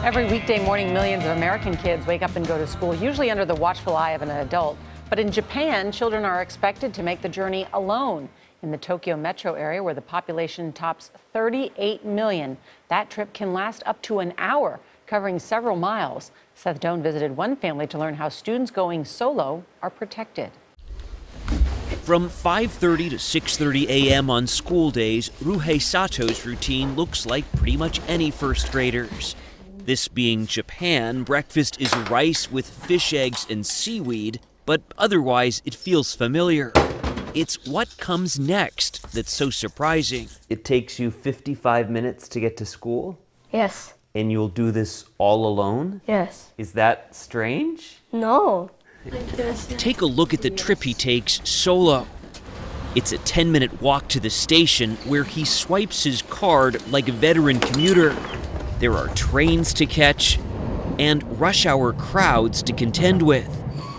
Every weekday morning, millions of American kids wake up and go to school, usually under the watchful eye of an adult. But in Japan, children are expected to make the journey alone. In the Tokyo metro area, where the population tops 38 million, that trip can last up to an hour, covering several miles. Seth Doane visited one family to learn how students going solo are protected. From 5:30 to 6:30 a.m. on school days, Ruhei Sato's routine looks like pretty much any first grader's. This being Japan, breakfast is rice with fish eggs and seaweed, but otherwise it feels familiar. It's what comes next that's so surprising. It takes you 55 minutes to get to school? Yes. And you'll do this all alone? Yes. Is that strange? No. Take a look at the trip he takes solo. It's a 10-minute walk to the station where he swipes his card like a veteran commuter. There are trains to catch and rush hour crowds to contend with.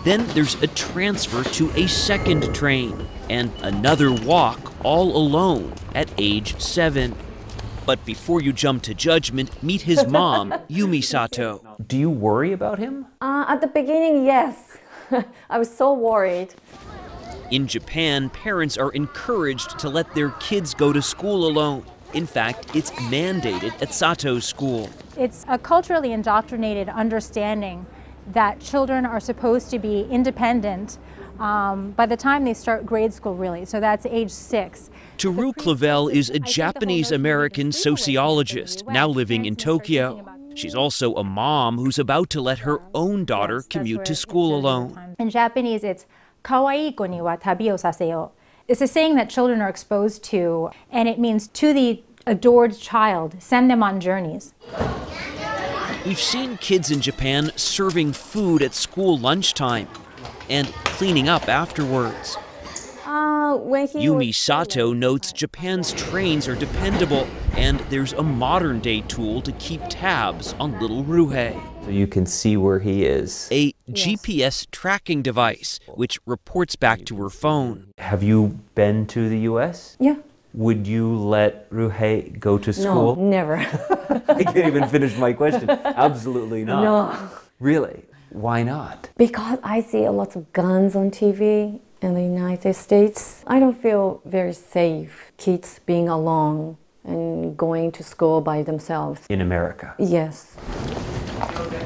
Then there's a transfer to a second train and another walk all alone at age 7. But before you jump to judgment, meet his mom, Yumi Sato. Do you worry about him? At the beginning, yes. I was so worried. In Japan, parents are encouraged to let their kids go to school alone. In fact, it's mandated at Sato's school. It's a culturally indoctrinated understanding that children are supposed to be independent by the time they start grade school, really. So that's age 6. Teru Clavel is a Japanese-American sociologist now living in Tokyo. She's also a mom who's about to let her own daughter commute to school alone. In Japanese, it's kawaii ko ni wa tabi o saseo. It's a saying that children are exposed to, and it means to the adored child, send them on journeys. We've seen kids in Japan serving food at school lunchtime and cleaning up afterwards. Yumi Sato notes Japan's trains are dependable, and there's a modern-day tool to keep tabs on little Ruhei. So you can see where he is. A GPS tracking device, which reports back to her phone. Have you been to the U.S.? Yeah. Would you let Ruhei go to school? No, never. I can't even finish my question. Absolutely not. No. Really? Why not? Because I see a lot of guns on TV in the United States. I don't feel very safe, kids being alone and going to school by themselves. In America? Yes.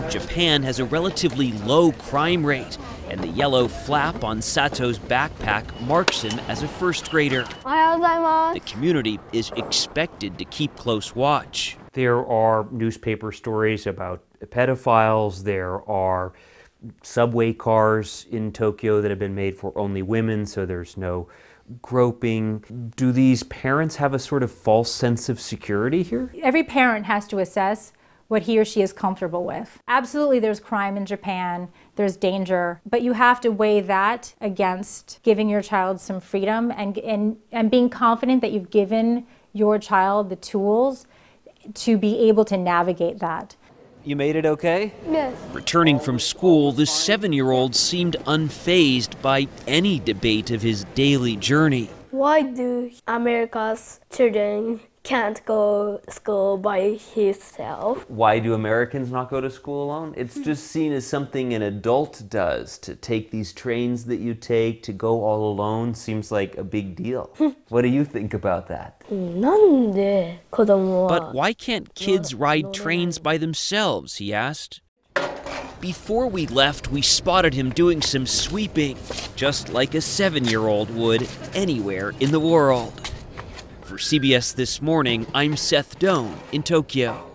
Japan has a relatively low crime rate, and the yellow flap on Sato's backpack marks him as a first grader. The community is expected to keep close watch. There are newspaper stories about pedophiles. There are subway cars in Tokyo that have been made for only women, so there's no groping. Do these parents have a sort of false sense of security here? Every parent has to assess what he or she is comfortable with. Absolutely, there's crime in Japan, there's danger, but you have to weigh that against giving your child some freedom and being confident that you've given your child the tools to be able to navigate that. You made it okay? Yes. Returning from school, the 7-year-old seemed unfazed by any debate of his daily journey. Why do America's children can't go to school by himself? Why do Americans not go to school alone? It's just seen as something an adult does. To take these trains that you take, to go all alone, seems like a big deal. What do you think about that? But why can't kids ride trains by themselves, he asked. Before we left, we spotted him doing some sweeping, just like a 7-year-old would anywhere in the world. For CBS This Morning, I'm Seth Doane in Tokyo.